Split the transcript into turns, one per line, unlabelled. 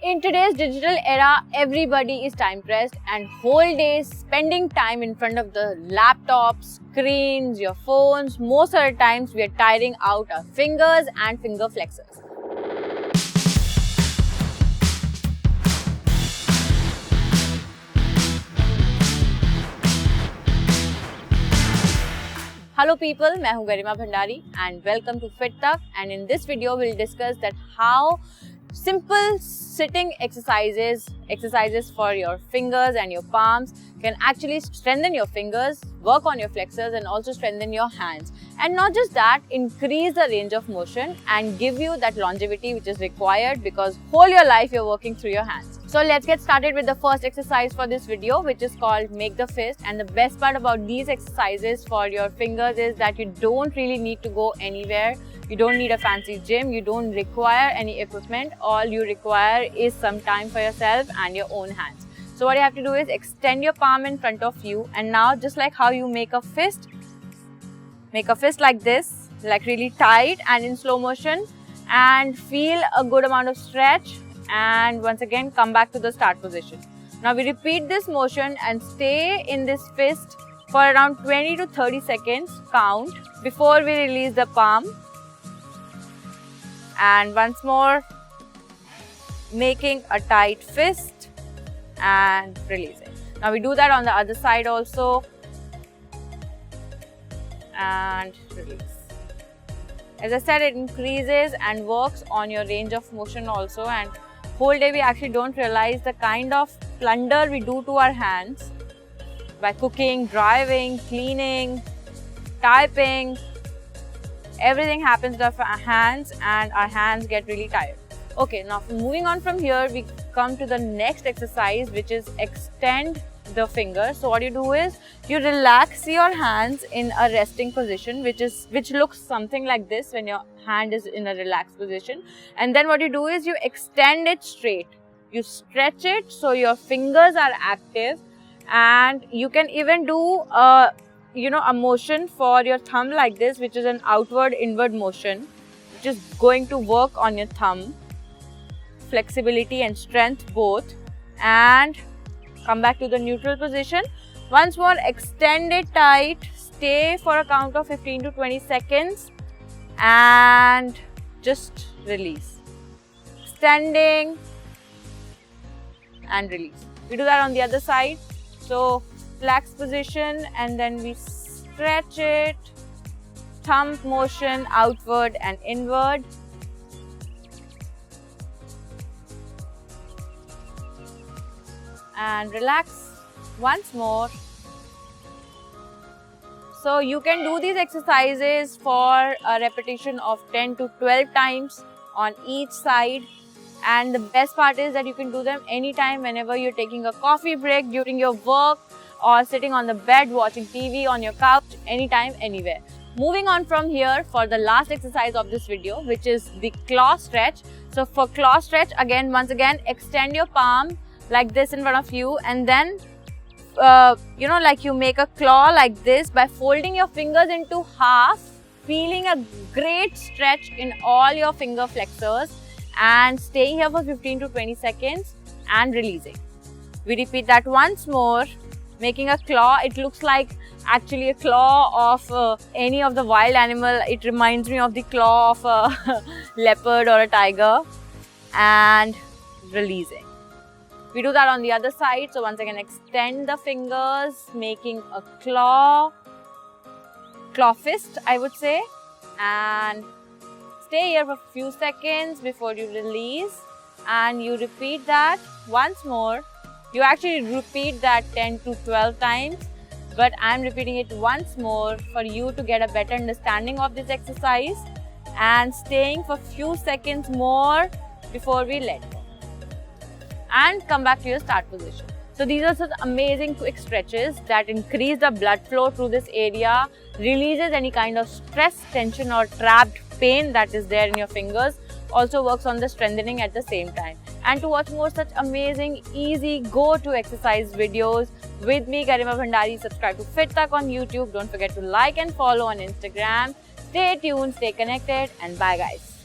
In today's digital era, everybody is time pressed and whole days spending time in front of the laptops, screens, your phones. Most of the times we are tiring out our fingers and finger flexors. Hello people, मैं हूँ गरिमा Bhandari and welcome to Fit Tak, and in this video we'll discuss that how simple sitting exercises for your fingers and your palms can actually strengthen your fingers, work on your flexors and also strengthen your hands. And not just that, increase the range of motion and give you that longevity which is required, because whole your life you're working through your hands. So let's get started with the first exercise for this video, which is called Make the Fist. And the best part about these exercises for your fingers is that you don't really need to go anywhere. You don't need a fancy gym. You don't require any equipment. All you require is some time for yourself and your own hands. So what you have to do is extend your palm in front of you, and now just like how you make a fist like this, like really tight and in slow motion, and feel a good amount of stretch, and once again come back to the start position. Now we repeat this motion and stay in this fist for around 20 to 30 seconds count before we release the palm. And once more, making a tight fist and releasing. Now we do that on the other side also, and release. As I said, it increases and works on your range of motion also, and whole day we actually don't realize the kind of plunder we do to our hands by cooking, driving, cleaning, typing. Everything happens to our hands and our hands get really tired. Okay, now moving on from here, we come to the next exercise, which is extend the fingers. So what you do is you relax your hands in a resting position, which looks something like this when your hand is in a relaxed position. And then what you do is you extend it straight. You stretch it so your fingers are active, and you can even do a motion for your thumb like this, which is an outward inward motion, which is going to work on your thumb, flexibility and strength both, and come back to the neutral position. Once more, extend it tight, stay for a count of 15 to 20 seconds and just release. Extending and release. We do that on the other side. So relaxed position, and then we stretch it, thumb motion outward and inward. And relax once more. So you can do these exercises for a repetition of 10 to 12 times on each side. And the best part is that you can do them anytime, whenever you're taking a coffee break, during your work, or sitting on the bed watching TV on your couch, anytime, anywhere. Moving on from here for the last exercise of this video, which is the claw stretch. So for claw stretch, once again, extend your palm like this in front of you, and then like you make a claw like this by folding your fingers into half, feeling a great stretch in all your finger flexors, and staying here for 15 to 20 seconds and releasing. We repeat that once more, making a claw. It looks like actually a claw of any of the wild animal. It reminds me of the claw of a leopard or a tiger, and releasing. We do that on the other side. So once again, extend the fingers, making a claw fist, I would say, and stay here for a few seconds before you release, and you repeat that once more. You actually repeat that 10 to 12 times, but I'm repeating it once more for you to get a better understanding of this exercise, and staying for a few seconds more before we let go. And come back to your start position. So these are such amazing quick stretches that increase the blood flow through this area, releases any kind of stress, tension or trapped pain that is there in your fingers, also works on the strengthening at the same time. And to watch more such amazing, easy, go-to exercise videos with me, Garima Bhandari, subscribe to Fit Tak on YouTube. Don't forget to like and follow on Instagram. Stay tuned, stay connected, and bye guys.